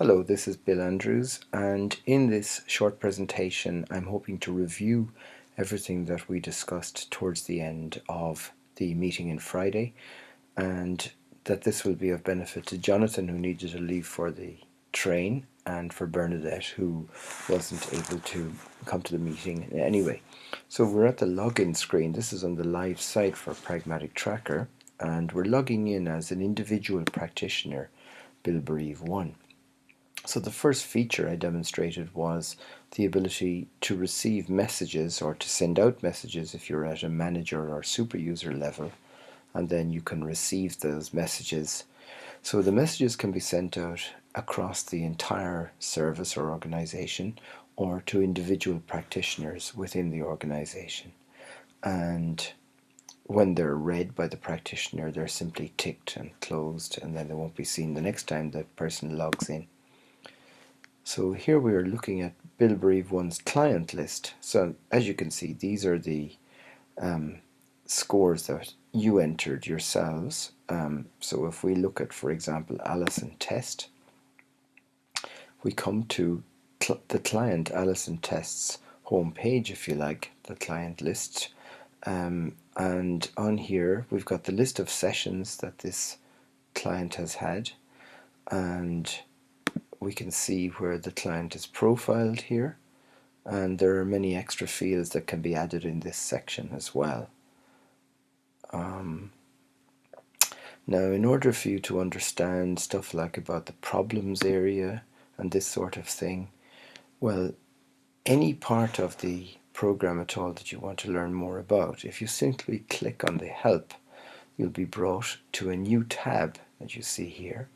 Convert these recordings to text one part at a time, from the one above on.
Hello, this is Bill Andrews, and in this short presentation I'm hoping to review everything that we discussed towards the end of the meeting on Friday, and that this will be of benefit to Jonathan, who needed to leave for the train, and for Bernadette, who wasn't able to come to the meeting anyway. So we're at the login screen. This is on the live site for Pragmatic Tracker, and we're logging in as an individual practitioner, Bill Bereave 1. So the first feature I demonstrated was the ability to receive messages or to send out messages if you're at a manager or super user level, and then you can receive those messages. So the messages can be sent out across the entire service or organization, or to individual practitioners within the organization. And when they're read by the practitioner, they're simply ticked and closed, and then they won't be seen the next time the person logs in. So here we are looking at Bill Bereave 1's client list. So as you can see, these are the scores that you entered yourselves. So if we look at, for example, Alison Test, we come to the client Alison Test's homepage, if you like, the client list. And on here we've got the list of sessions that this client has had, and we can see where the client is profiled here, and there are many extra fields that can be added in this section as well. Now, in order for you to understand stuff like about the problems area and this sort of thing, well, any part of the program at all that you want to learn more about, if you simply click on the help, you'll be brought to a new tab that you see here,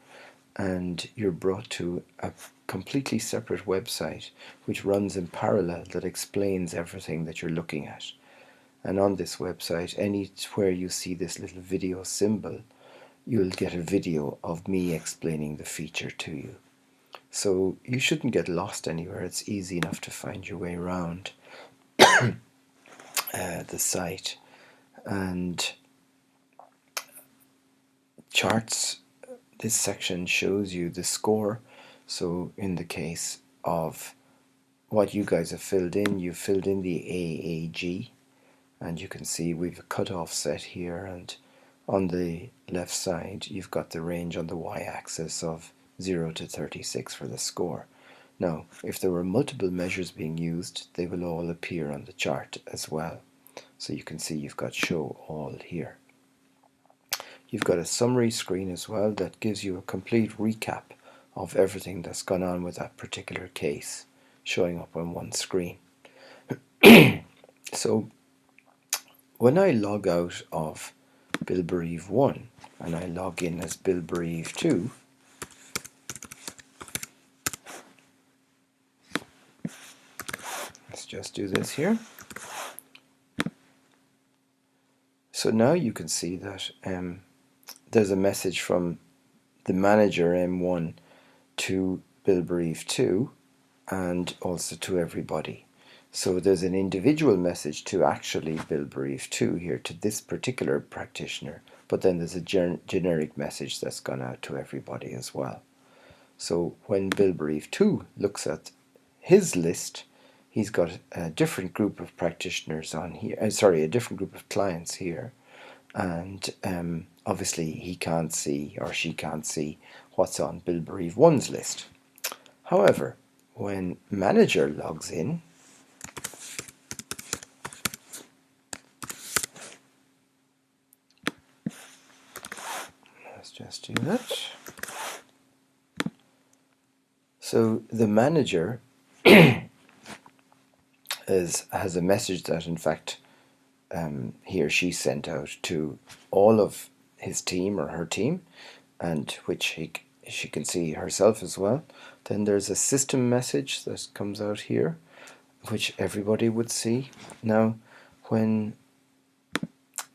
and you're brought to a completely separate website which runs in parallel that explains everything that you're looking at. And on this website, anywhere you see this little video symbol, you'll get a video of me explaining the feature to you. So you shouldn't get lost anywhere. It's easy enough to find your way around the site. And charts, this section shows you the score. So in the case of what you guys have filled in, you've filled in the AAG, and you can see we've a cutoff set here, and on the left side you've got the range on the y-axis of 0 to 36 for the score. Now, if there were multiple measures being used, they will all appear on the chart as well. So you can see you've got show all here. You've got a summary screen as well that gives you a complete recap of everything that's gone on with that particular case, showing up on one screen. So when I log out of Bill Bereave 1 and I log in as Bill Bereave 2, let's just do this here. So now you can see that there's a message from the manager M1 to Bill Bereave 2 and also to everybody. So there's an individual message to actually Bill Bereave 2 here, to this particular practitioner, but then there's a generic message that's gone out to everybody as well. So when Bill Bereave 2 looks at his list, he's got a different group of practitioners on here, a different group of clients here, and obviously he can't see, or she can't see, what's on Bill Bereave 1's list. However, when manager logs in, let's just do that. So the manager has a message that in fact he or she sent out to all of his team or her team, and which she can see herself as well. Then there's a system message that comes out here, which everybody would see. Now, when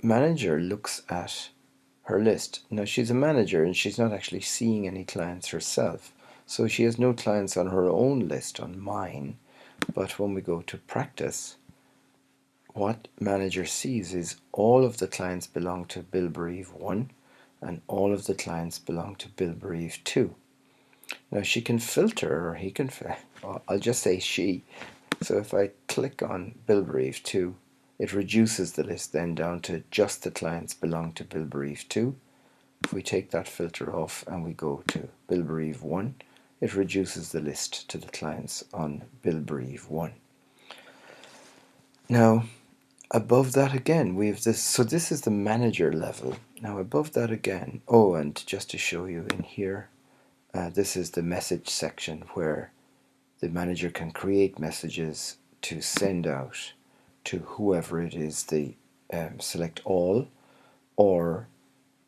manager looks at her list, now she's a manager and she's not actually seeing any clients herself, so she has no clients on her own list, on mine. But when we go to practice, what manager sees is all of the clients belong to Bill Bereave 1 and all of the clients belong to Bill Bereave 2. Now she can filter, or he can, well, I'll just say she. So if I click on Bill Bereaved 2, it reduces the list then down to just the clients belong to Bill Bereaved 2. If we take that filter off and we go to Bill Bereaved 1, it reduces the list to the clients on Bill Bereaved 1. Now, above that again, we have this. So this is the manager level. Now above that again, oh, and just to show you in here, this is the message section where the manager can create messages to send out to whoever it is. They select all, or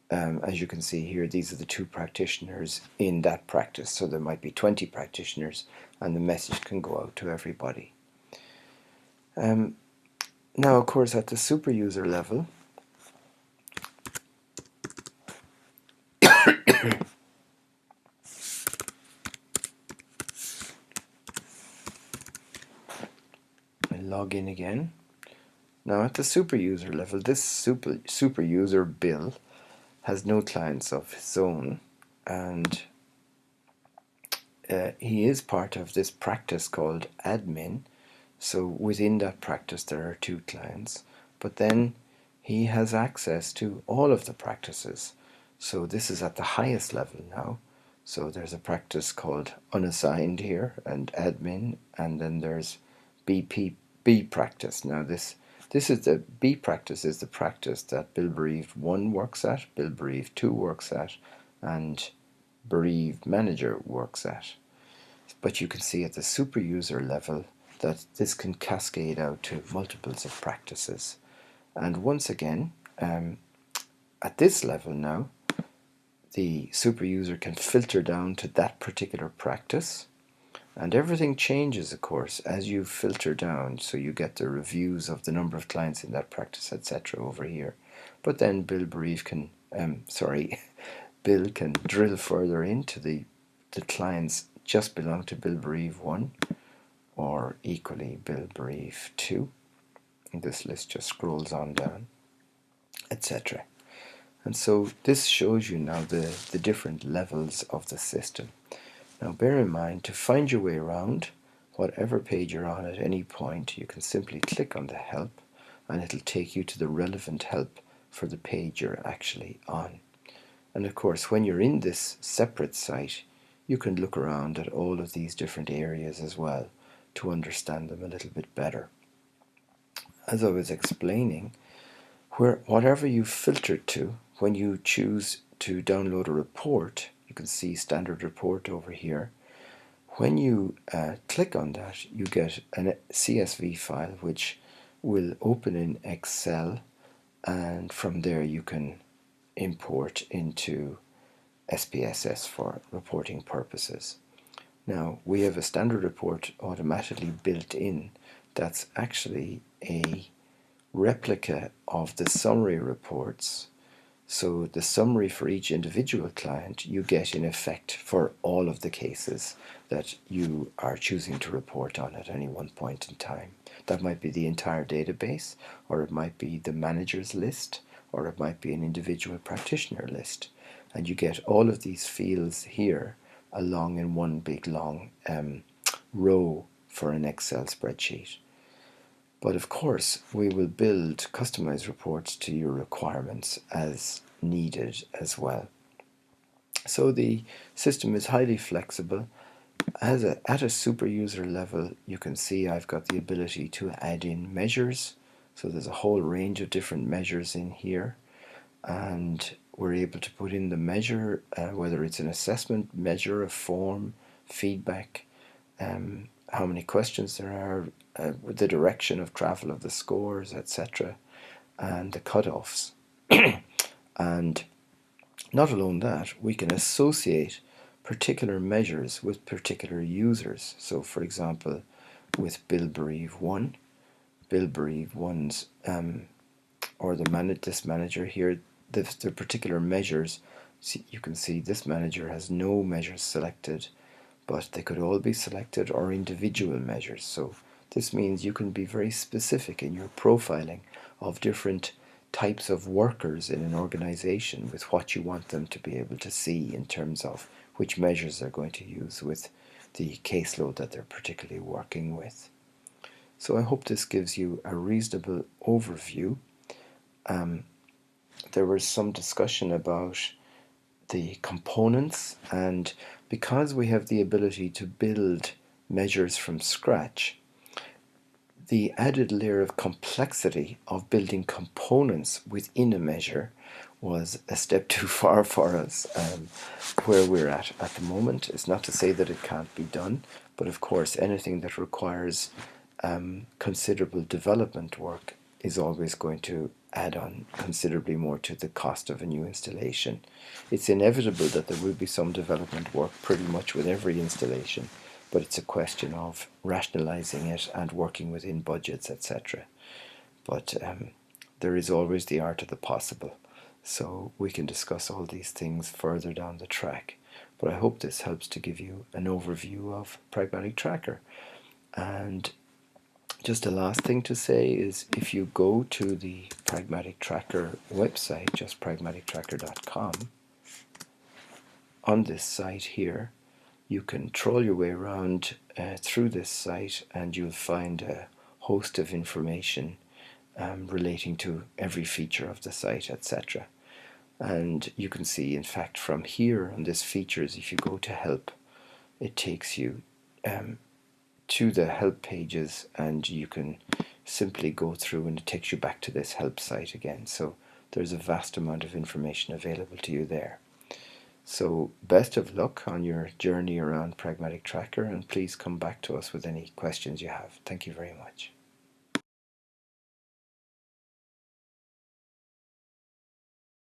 as you can see here, these are the 2 practitioners in that practice. So there might be 20 practitioners, and the message can go out to everybody. Now, of course, at the super user level, I log in again. Now, at the super user level, this super user Bill has no clients of his own, and he is part of this practice called admin. So within that practice there are 2 clients, but then he has access to all of the practices. So this is at the highest level now. So there's a practice called unassigned here and admin, and then there's B practice. Now this is the B practice is the practice that Bill Bereaved 1 works at, Bill Bereaved 2 works at, and Bereaved Manager works at. But you can see at the super user level that this can cascade out to multiples of practices. And once again, at this level now, the super user can filter down to that particular practice, and everything changes, of course, as you filter down. So you get the reviews of the number of clients in that practice, etc. over here. But then Bill Bereaved can, Bill can drill further into the clients just belong to Bill Bereaved 1, or equally Bill Bereaved 2. And this list just scrolls on down, etc. And so this shows you now the different levels of the system. Now bear in mind, to find your way around whatever page you're on at any point, you can simply click on the help and it'll take you to the relevant help for the page you're actually on. And of course, when you're in this separate site, you can look around at all of these different areas as well to understand them a little bit better. As I was explaining, whatever you filter to, when you choose to download a report, you can see standard report over here. When you click on that, you get a CSV file which will open in Excel, and from there you can import into SPSS for reporting purposes. Now, we have a standard report automatically built in that's actually a replica of the summary reports. So the summary for each individual client you get in effect for all of the cases that you are choosing to report on at any one point in time. That might be the entire database, or it might be the manager's list, or it might be an individual practitioner list. And you get all of these fields here along in one big long row for an Excel spreadsheet. But of course, we will build customized reports to your requirements as needed as well. So the system is highly flexible. At a super user level, you can see I've got the ability to add in measures. So there's a whole range of different measures in here. And we're able to put in the measure, whether it's an assessment measure, a form, feedback, how many questions there are, the direction of travel of the scores, etc., and the cutoffs. And not alone that, we can associate particular measures with particular users. So, for example, with Bill Bereaved 1, Bill Bereaved 1's, or this manager here, the particular measures, you can see this manager has no measures selected, but they could all be selected, or individual measures. So this means you can be very specific in your profiling of different types of workers in an organization with what you want them to be able to see in terms of which measures they're going to use with the caseload that they're particularly working with. So I hope this gives you a reasonable overview. There was some discussion about the components, and because we have the ability to build measures from scratch, the added layer of complexity of building components within a measure was a step too far for us. Where we're at the moment is not to say that it can't be done, but of course anything that requires considerable development work is always going to add on considerably more to the cost of a new installation. It's inevitable that there will be some development work pretty much with every installation, but it's a question of rationalizing it and working within budgets, etc. But there is always the art of the possible, so we can discuss all these things further down the track. But I hope this helps to give you an overview of Pragmatic Tracker. And just a last thing to say is, if you go to the Pragmatic Tracker website, just pragmatictracker.com, on this site here, you can troll your way around through this site, and you'll find a host of information relating to every feature of the site, etc. And you can see, in fact, from here on this features, if you go to help, it takes you to the help pages, and you can simply go through and it takes you back to this help site again. So there's a vast amount of information available to you there. So best of luck on your journey around Pragmatic Tracker, and please come back to us with any questions you have. Thank you very much.